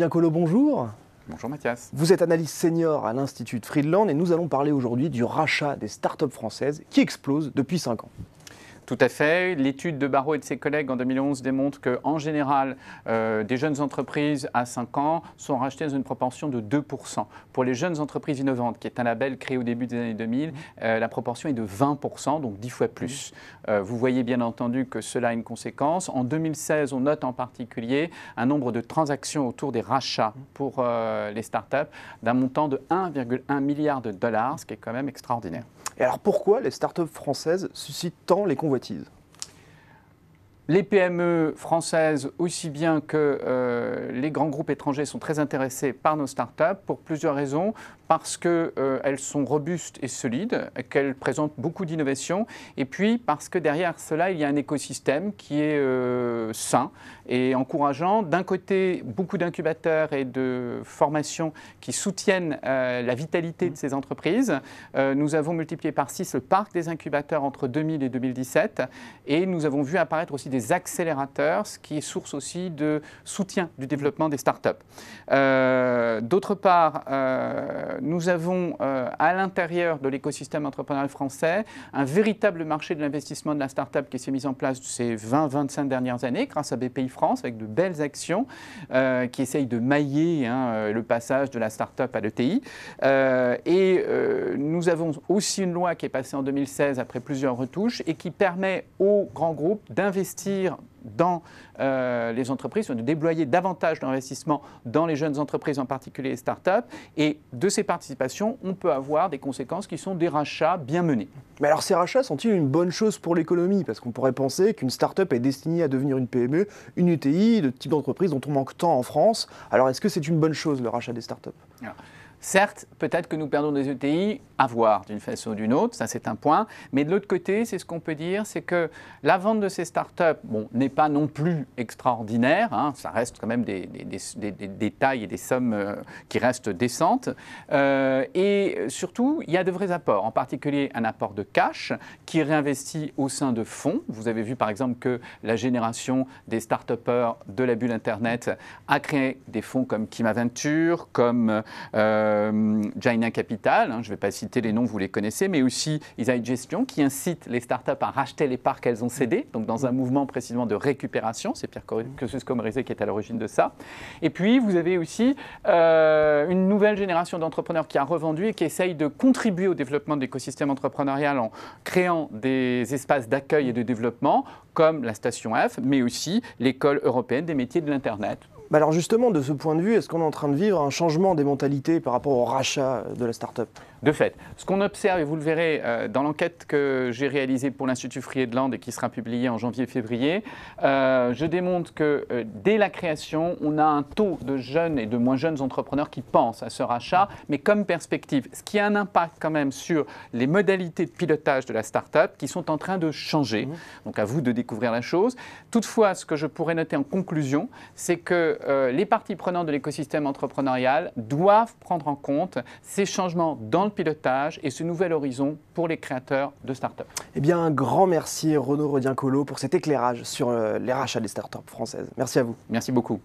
Rodincolo, bonjour. Bonjour Mathias. Vous êtes analyste senior à l'Institut Friedland et nous allons parler aujourd'hui du rachat des startups françaises qui explosent depuis 5 ans. Tout à fait. L'étude de Barreau et de ses collègues en 2011 démontre qu'en général, des jeunes entreprises à 5 ans sont rachetées dans une proportion de 2%. Pour les jeunes entreprises innovantes, qui est un label créé au début des années 2000, la proportion est de 20%, donc 10 fois plus. Vous voyez bien entendu que cela a une conséquence. En 2016, on note en particulier un nombre de transactions autour des rachats pour les startups d'un montant de 1,1 milliard de dollars, ce qui est quand même extraordinaire. Et alors pourquoi les startups françaises suscitent tant les convoitises ? Les PME françaises, aussi bien que les grands groupes étrangers, sont très intéressés par nos startups pour plusieurs raisons. Parce qu'elles sont robustes et solides, qu'elles présentent beaucoup d'innovations, et puis parce que derrière cela, il y a un écosystème qui est sain et encourageant. D'un côté, beaucoup d'incubateurs et de formations qui soutiennent la vitalité de ces entreprises. Nous avons multiplié par 6 le parc des incubateurs entre 2000 et 2017, et nous avons vu apparaître aussi des accélérateurs, ce qui est source aussi de soutien du développement des startups. D'autre part, nous avons à l'intérieur de l'écosystème entrepreneurial français un véritable marché de l'investissement de la start-up qui s'est mis en place ces 20-25 dernières années grâce à BPI-France avec de belles actions qui essayent de mailler le passage de la start-up à l'ETI. Nous avons aussi une loi qui est passée en 2016 après plusieurs retouches et qui permet aux grands groupes d'investir dans les entreprises, de déployer davantage d'investissements dans les jeunes entreprises, en particulier les startups. Et de ces participations, on peut avoir des conséquences qui sont des rachats bien menés. Mais alors ces rachats sont-ils une bonne chose pour l'économie ? Parce qu'on pourrait penser qu'une startup est destinée à devenir une PME, une ETI, le type d'entreprise dont on manque tant en France. Alors est-ce que c'est une bonne chose le rachat des startups ? Certes, peut-être que nous perdons des ETI, à voir d'une façon ou d'une autre, ça c'est un point. Mais de l'autre côté, c'est ce qu'on peut dire, c'est que la vente de ces startups n'est pas non plus extraordinaire. Ça reste quand même des tailles et des sommes qui restent décentes. Et surtout, il y a de vrais apports, en particulier un apport de cash qui est réinvesti au sein de fonds. Vous avez vu par exemple que la génération des start-upers de la bulle Internet a créé des fonds comme Kimaventure, comme Jaina Capital, je ne vais pas citer les noms, vous les connaissez, mais aussi Isaïe Gestion, qui incite les startups à racheter les parts qu'elles ont cédées, donc dans un mouvement précisément de récupération. C'est Pierre Kosciusko-Morizet qui est à l'origine de ça. Et puis, vous avez aussi une nouvelle génération d'entrepreneurs qui a revendu et qui essaye de contribuer au développement de l'écosystème entrepreneurial en créant des espaces d'accueil et de développement, comme la Station F, mais aussi l'École européenne des métiers de l'Internet. Alors justement, de ce point de vue, est-ce qu'on est en train de vivre un changement des mentalités par rapport au rachat de la start-up ? De fait, ce qu'on observe, et vous le verrez dans l'enquête que j'ai réalisée pour l'Institut Friedland et qui sera publiée en janvier-février, je démontre que dès la création, on a un taux de jeunes et de moins jeunes entrepreneurs qui pensent à ce rachat, mais comme perspective, ce qui a un impact quand même sur les modalités de pilotage de la start-up qui sont en train de changer. Donc à vous de découvrir la chose. Toutefois, ce que je pourrais noter en conclusion, c'est que les parties prenantes de l'écosystème entrepreneurial doivent prendre en compte ces changements dans le pilotage et ce nouvel horizon pour les créateurs de start-up. Eh bien, un grand merci Renaud Rodincolo pour cet éclairage sur les rachats des start-up françaises. Merci à vous. Merci beaucoup.